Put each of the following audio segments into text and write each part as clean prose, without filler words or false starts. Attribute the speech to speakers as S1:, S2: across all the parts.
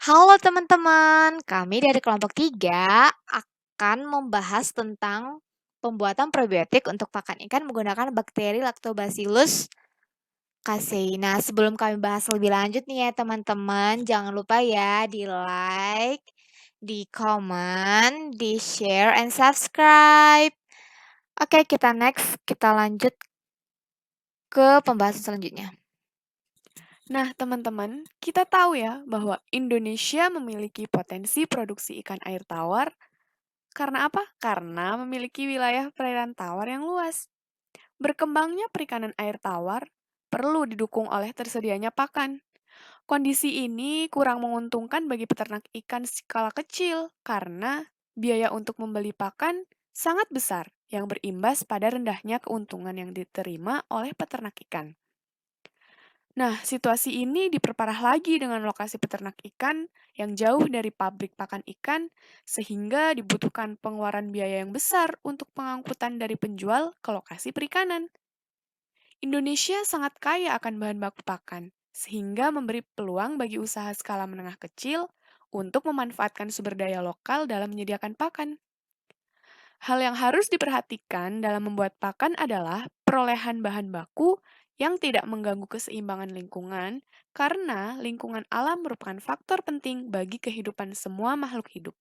S1: Halo teman-teman, kami dari kelompok 3 akan membahas tentang pembuatan probiotik untuk pakan ikan menggunakan bakteri Lactobacillus casei. Nah, sebelum kami bahas lebih lanjut nih ya teman-teman, jangan lupa ya di-like, di-comment, di-share, and subscribe. Oke, kita lanjut ke pembahasan selanjutnya.
S2: Nah, teman-teman, kita tahu ya bahwa Indonesia memiliki potensi produksi ikan air tawar. Karena apa? Karena memiliki wilayah perairan tawar yang luas. Berkembangnya perikanan air tawar perlu didukung oleh tersedianya pakan. Kondisi ini kurang menguntungkan bagi peternak ikan skala kecil karena biaya untuk membeli pakan sangat besar yang berimbas pada rendahnya keuntungan yang diterima oleh peternak ikan. Nah, situasi ini diperparah lagi dengan lokasi peternak ikan yang jauh dari pabrik pakan ikan, sehingga dibutuhkan pengeluaran biaya yang besar untuk pengangkutan dari penjual ke lokasi perikanan. Indonesia sangat kaya akan bahan baku pakan, sehingga memberi peluang bagi usaha skala menengah kecil untuk memanfaatkan sumber daya lokal dalam menyediakan pakan. Hal yang harus diperhatikan dalam membuat pakan adalah perolehan bahan baku yang tidak mengganggu keseimbangan lingkungan, karena lingkungan alam merupakan faktor penting bagi kehidupan semua makhluk hidup.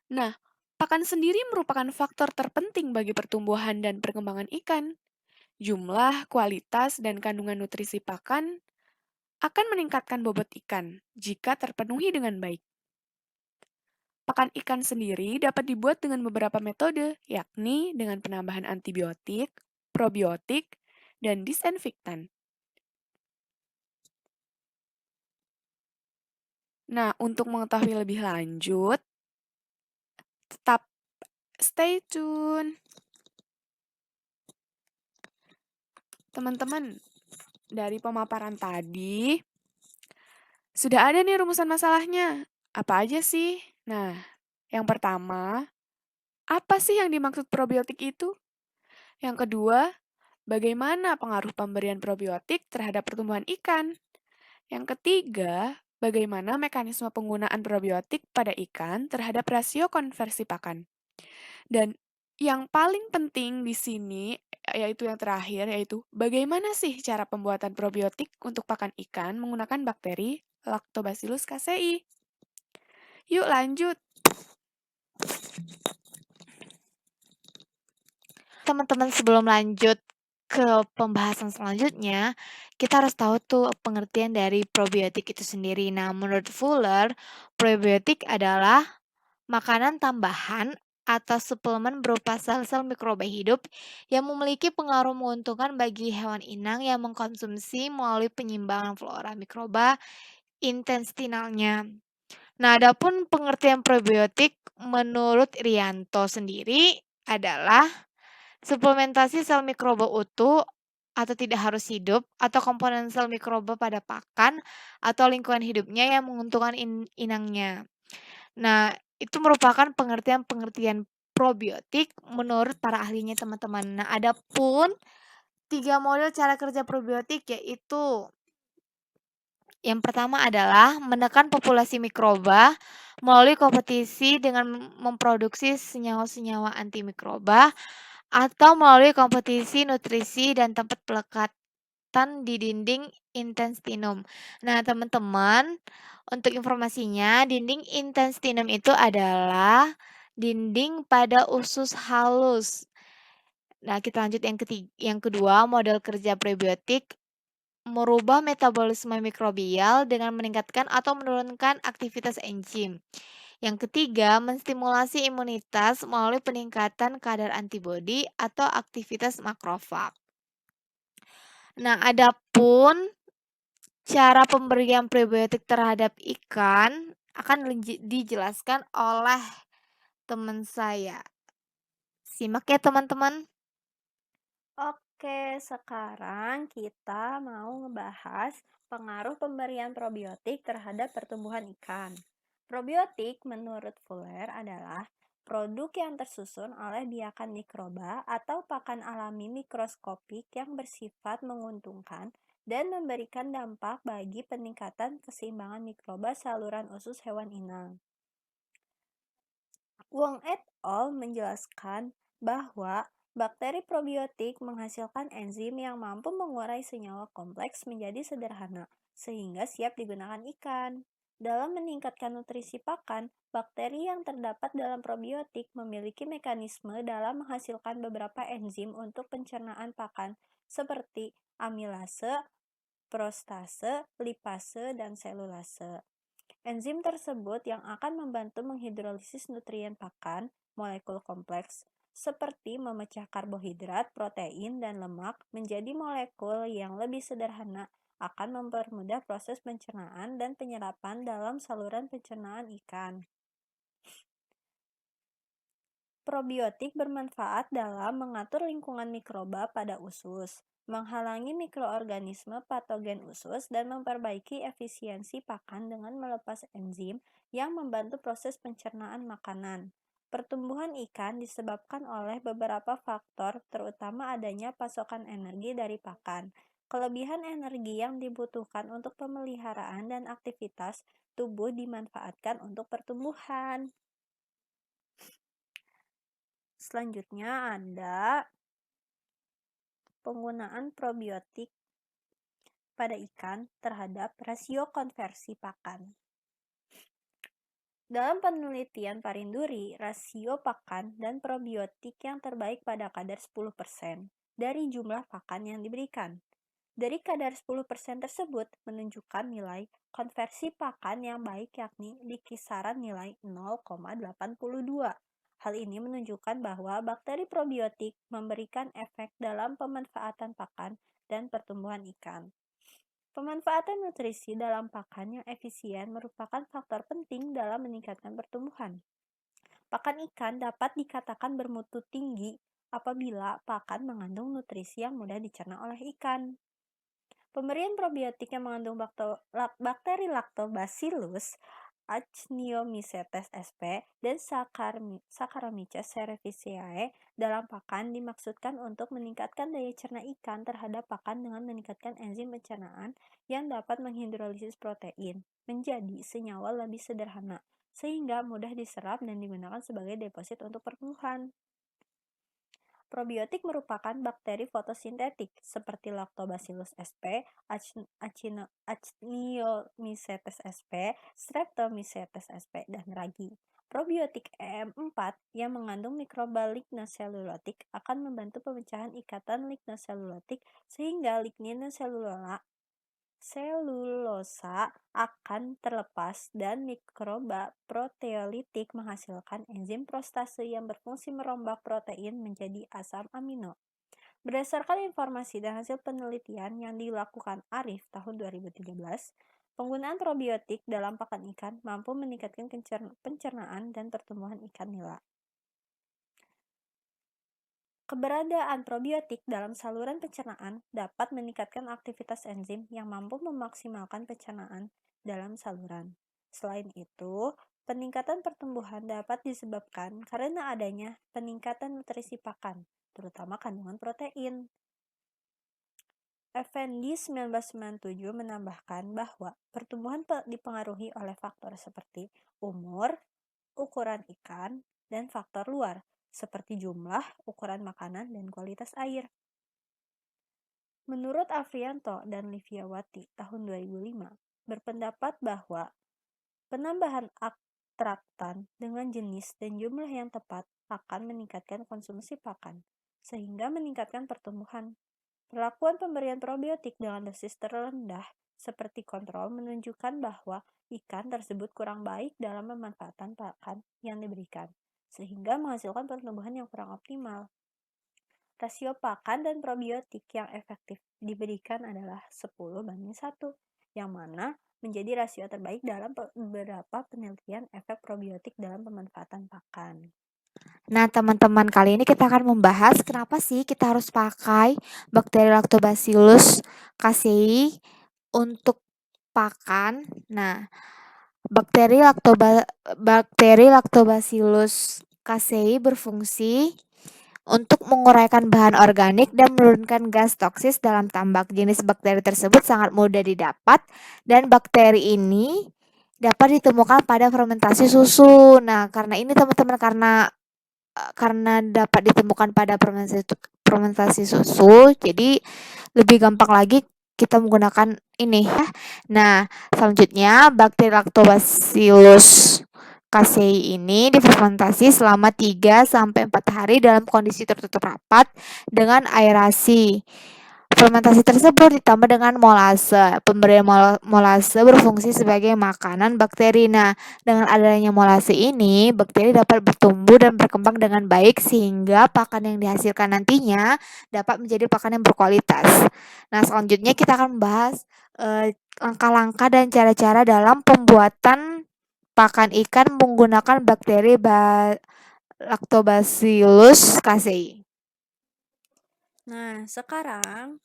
S2: Nah, pakan sendiri merupakan faktor terpenting bagi pertumbuhan dan perkembangan ikan. Jumlah, kualitas, dan kandungan nutrisi pakan akan meningkatkan bobot ikan jika terpenuhi dengan baik. Pakan ikan sendiri dapat dibuat dengan beberapa metode, yakni dengan penambahan antibiotik, probiotik, dan disinfektan. Nah, untuk mengetahui lebih lanjut, tetap stay tune. Teman-teman, dari pemaparan tadi, sudah ada nih rumusan masalahnya. Apa aja sih? Nah, yang pertama, apa sih yang dimaksud probiotik itu? Yang kedua, bagaimana pengaruh pemberian probiotik terhadap pertumbuhan ikan? Yang ketiga, bagaimana mekanisme penggunaan probiotik pada ikan terhadap rasio konversi pakan. Dan yang paling penting di sini, yaitu yang terakhir, yaitu bagaimana sih cara pembuatan probiotik untuk pakan ikan menggunakan bakteri Lactobacillus casei. Yuk lanjut.
S1: Teman-teman, sebelum lanjut ke pembahasan selanjutnya, kita harus tahu tuh pengertian dari probiotik itu sendiri. Nah, menurut Fuller, probiotik adalah makanan tambahan atau suplemen berupa sel-sel mikroba hidup yang memiliki pengaruh menguntungkan bagi hewan inang yang mengkonsumsi melalui penyimbangan flora mikroba intestinalnya. Nah, adapun pengertian probiotik menurut Rianto sendiri adalah suplementasi sel mikroba utuh atau tidak harus hidup atau komponen sel mikroba pada pakan atau lingkungan hidupnya yang menguntungkan inangnya. Nah, itu merupakan pengertian-pengertian probiotik menurut para ahlinya teman-teman. Nah, adapun 3 model cara kerja probiotik yaitu yang pertama adalah menekan populasi mikroba melalui kompetisi dengan memproduksi senyawa-senyawa antimikroba atau melalui kompetisi nutrisi dan tempat pelekatan di dinding intestinum. Nah, teman-teman, untuk informasinya, dinding intestinum itu adalah dinding pada usus halus. Nah, kita lanjut yang kedua, model kerja probiotik merubah metabolisme mikrobial dengan meningkatkan atau menurunkan aktivitas enzim. Yang ketiga, menstimulasi imunitas melalui peningkatan kadar antibodi atau aktivitas makrofag. Nah, adapun cara pemberian probiotik terhadap ikan akan dijelaskan oleh teman saya. Simak ya teman-teman.
S3: Oke, sekarang kita mau ngebahas pengaruh pemberian probiotik terhadap pertumbuhan ikan. Probiotik menurut Fuller adalah produk yang tersusun oleh biakan mikroba atau pakan alami mikroskopik yang bersifat menguntungkan dan memberikan dampak bagi peningkatan keseimbangan mikroba saluran usus hewan inang. Wong et al. Menjelaskan bahwa bakteri probiotik menghasilkan enzim yang mampu mengurai senyawa kompleks menjadi sederhana, sehingga siap digunakan ikan. Dalam meningkatkan nutrisi pakan, bakteri yang terdapat dalam probiotik memiliki mekanisme dalam menghasilkan beberapa enzim untuk pencernaan pakan, seperti amilase, prostase, lipase, dan selulase. Enzim tersebut yang akan membantu menghidrolisis nutrien pakan, molekul kompleks, seperti memecah karbohidrat, protein, dan lemak menjadi molekul yang lebih sederhana, akan mempermudah proses pencernaan dan penyerapan dalam saluran pencernaan ikan. Probiotik bermanfaat dalam mengatur lingkungan mikroba pada usus, menghalangi mikroorganisme patogen usus, dan memperbaiki efisiensi pakan dengan melepas enzim yang membantu proses pencernaan makanan. Pertumbuhan ikan disebabkan oleh beberapa faktor, terutama adanya pasokan energi dari pakan. Kelebihan energi yang dibutuhkan untuk pemeliharaan dan aktivitas tubuh dimanfaatkan untuk pertumbuhan. Selanjutnya ada penggunaan probiotik pada ikan terhadap rasio konversi pakan. Dalam penelitian Parinduri, rasio pakan dan probiotik yang terbaik pada kadar 10% dari jumlah pakan yang diberikan. Dari kadar 10% tersebut menunjukkan nilai konversi pakan yang baik, yakni di kisaran nilai 0,82. Hal ini menunjukkan bahwa bakteri probiotik memberikan efek dalam pemanfaatan pakan dan pertumbuhan ikan. Pemanfaatan nutrisi dalam pakan yang efisien merupakan faktor penting dalam meningkatkan pertumbuhan. Pakan ikan dapat dikatakan bermutu tinggi apabila pakan mengandung nutrisi yang mudah dicerna oleh ikan. Pemberian probiotik yang mengandung bakteri Lactobacillus actinomycetes sp dan Saccharomyces cerevisiae dalam pakan dimaksudkan untuk meningkatkan daya cerna ikan terhadap pakan dengan meningkatkan enzim pencernaan yang dapat menghidrolisis protein menjadi senyawa lebih sederhana, sehingga mudah diserap dan digunakan sebagai deposit untuk pertumbuhan. Probiotik merupakan bakteri fotosintetik seperti Lactobacillus sp, Actinomycetes sp, Streptomycetes sp, dan ragi. Probiotik EM4 yang mengandung mikroba lignosellulotik akan membantu pemecahan ikatan lignosellulotik sehingga selulosa akan terlepas dan mikroba proteolitik menghasilkan enzim prostase yang berfungsi merombak protein menjadi asam amino. Berdasarkan informasi dan hasil penelitian yang dilakukan Arif tahun 2013, penggunaan probiotik dalam pakan ikan mampu meningkatkan pencernaan dan pertumbuhan ikan nila. Keberadaan probiotik dalam saluran pencernaan dapat meningkatkan aktivitas enzim yang mampu memaksimalkan pencernaan dalam saluran. Selain itu, peningkatan pertumbuhan dapat disebabkan karena adanya peningkatan nutrisi pakan, terutama kandungan protein. Effendi 1997 menambahkan bahwa pertumbuhan dipengaruhi oleh faktor seperti umur, ukuran ikan, dan faktor luar, seperti jumlah, ukuran makanan, dan kualitas air. Menurut Afrianto dan Liviawati tahun 2005, berpendapat bahwa penambahan atraktan dengan jenis dan jumlah yang tepat akan meningkatkan konsumsi pakan, sehingga meningkatkan pertumbuhan. Perlakuan pemberian probiotik dengan dosis terendah seperti kontrol menunjukkan bahwa ikan tersebut kurang baik dalam pemanfaatan pakan yang diberikan, sehingga menghasilkan pertumbuhan yang kurang optimal. Rasio pakan dan probiotik yang efektif diberikan adalah 10:1, yang mana menjadi rasio terbaik dalam beberapa penelitian efek probiotik dalam pemanfaatan pakan.
S1: Nah, teman-teman, kali ini kita akan membahas kenapa sih kita harus pakai bakteri Lactobacillus casei untuk pakan. Nah, bakteri Lactobacillus casei berfungsi untuk menguraikan bahan organik dan menurunkan gas toksis dalam tambak. Jenis bakteri tersebut sangat mudah didapat dan bakteri ini dapat ditemukan pada fermentasi susu. Nah, karena ini teman-teman, karena dapat ditemukan pada fermentasi susu, jadi lebih gampang lagi kita menggunakan ini ya. Nah, selanjutnya bakteri Lactobacillus casei ini difermentasi selama 3 sampai 4 hari dalam kondisi tertutup rapat dengan aerasi. Fermentasi tersebut ditambah dengan molase. Pemberian molase berfungsi sebagai makanan bakteri. Nah, dengan adanya molase ini, bakteri dapat bertumbuh dan berkembang dengan baik sehingga pakan yang dihasilkan nantinya dapat menjadi pakan yang berkualitas. Nah, selanjutnya kita akan membahas langkah-langkah dan cara-cara dalam pembuatan pakan ikan menggunakan bakteri Lactobacillus casei.
S3: Nah, sekarang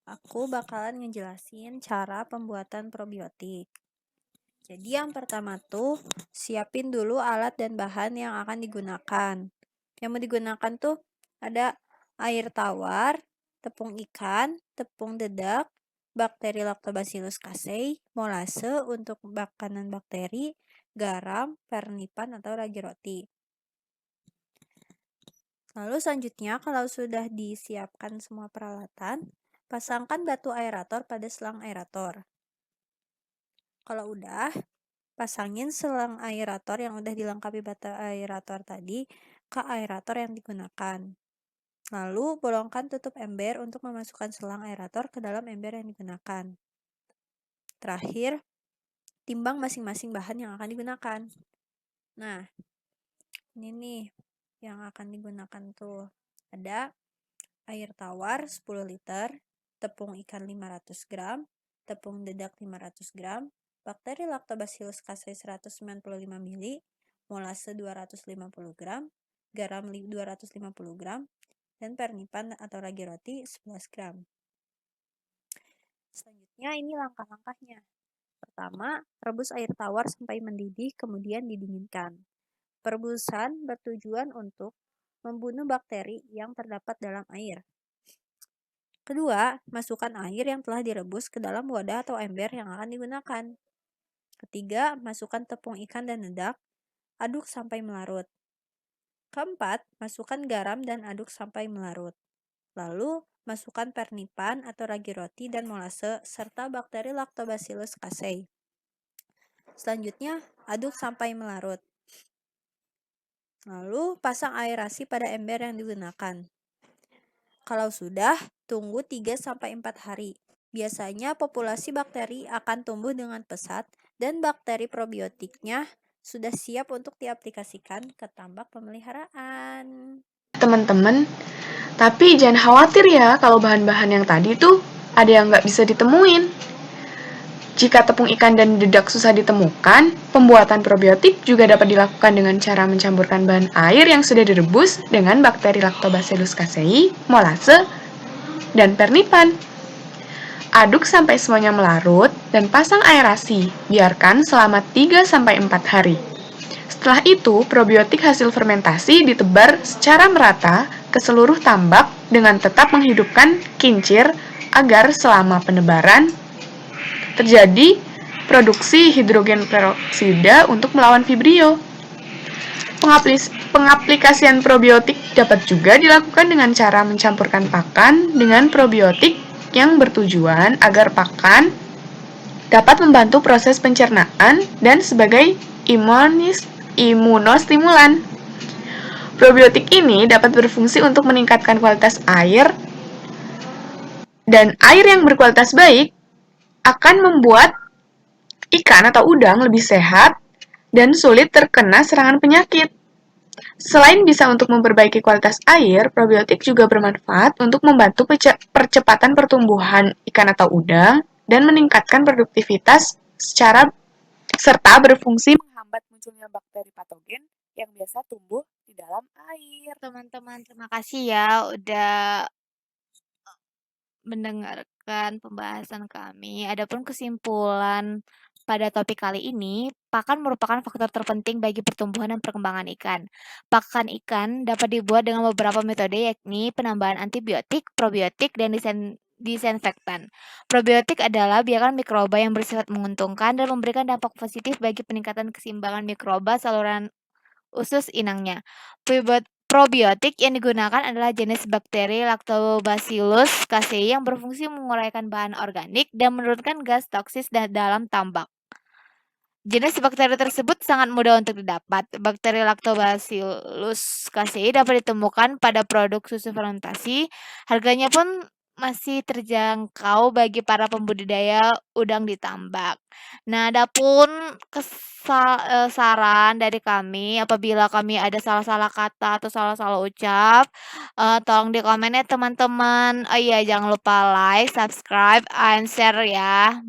S3: aku bakalan ngejelasin cara pembuatan probiotik. Jadi yang pertama tuh, siapin dulu alat dan bahan yang akan digunakan. Yang mau digunakan tuh ada air tawar, tepung ikan, tepung dedak, bakteri Lactobacillus casei, molase untuk makanan bakteri, garam, pernipan atau ragi roti. Lalu selanjutnya, kalau sudah disiapkan semua peralatan, pasangkan batu aerator pada selang aerator. Kalau udah, pasangin selang aerator yang udah dilengkapi batu aerator tadi ke aerator yang digunakan. Lalu bolongkan tutup ember untuk memasukkan selang aerator ke dalam ember yang digunakan. Terakhir, timbang masing-masing bahan yang akan digunakan. Nah, ini nih yang akan digunakan tuh. Ada air tawar 10 liter, tepung ikan 500 gram, tepung dedak 500 gram, bakteri Lactobacillus casei 195 ml, molase 250 gram, garam 250 gram, dan pernipan atau ragi roti 11 gram. Selanjutnya ini langkah-langkahnya. Pertama, rebus air tawar sampai mendidih, kemudian didinginkan. Perebusan bertujuan untuk membunuh bakteri yang terdapat dalam air. Kedua, masukkan air yang telah direbus ke dalam wadah atau ember yang akan digunakan. Ketiga, masukkan tepung ikan dan dedak, aduk sampai melarut. Keempat, masukkan garam dan aduk sampai melarut. Lalu, masukkan pernipan atau ragi roti dan molase serta bakteri Lactobacillus casei. Selanjutnya, aduk sampai melarut. Lalu, pasang aerasi pada ember yang digunakan. Kalau sudah, tunggu 3-4 hari. Biasanya populasi bakteri akan tumbuh dengan pesat dan bakteri probiotiknya sudah siap untuk diaplikasikan ke tambak pemeliharaan.
S4: Teman-teman, tapi jangan khawatir ya kalau bahan-bahan yang tadi tuh ada yang nggak bisa ditemuin. Jika tepung ikan dan dedak susah ditemukan, pembuatan probiotik juga dapat dilakukan dengan cara mencampurkan bahan air yang sudah direbus dengan bakteri Lactobacillus casei, molase, dan pernipan. Aduk sampai semuanya melarut dan pasang aerasi, biarkan selama 3-4 hari. Setelah itu, probiotik hasil fermentasi ditebar secara merata ke seluruh tambak dengan tetap menghidupkan kincir agar selama penebaran terjadi produksi hidrogen peroksida untuk melawan Vibrio. Pengaplikasian probiotik dapat juga dilakukan dengan cara mencampurkan pakan dengan probiotik yang bertujuan agar pakan dapat membantu proses pencernaan dan sebagai imunostimulan. Probiotik ini dapat berfungsi untuk meningkatkan kualitas air, dan air yang berkualitas baik akan membuat ikan atau udang lebih sehat dan sulit terkena serangan penyakit. Selain bisa untuk memperbaiki kualitas air, probiotik juga bermanfaat untuk membantu percepatan pertumbuhan ikan atau udang dan meningkatkan produktivitas serta berfungsi
S2: menghambat munculnya bakteri patogen yang biasa tumbuh di dalam air.
S1: Teman-teman, terima kasih ya udah mendengarkan pembahasan kami. Adapun kesimpulan pada topik kali ini, pakan merupakan faktor terpenting bagi pertumbuhan dan perkembangan ikan. Pakan ikan dapat dibuat dengan beberapa metode, yakni penambahan antibiotik, probiotik, dan disinfektan. Probiotik adalah biakan mikroba yang bersifat menguntungkan dan memberikan dampak positif bagi peningkatan keseimbangan mikroba saluran usus inangnya. Probiotik yang digunakan adalah jenis bakteri Lactobacillus casei yang berfungsi menguraikan bahan organik dan menurunkan gas toksis dalam tambak. Jenis bakteri tersebut sangat mudah untuk didapat. Bakteri Lactobacillus casei dapat ditemukan pada produk susu fermentasi. Harganya pun masih terjangkau bagi para pembudidaya udang di tambak. Nah, adapun saran dari kami, apabila kami ada salah-salah kata atau salah-salah ucap, tolong di komen ya teman-teman. Oh iya, jangan lupa like, subscribe, and share ya.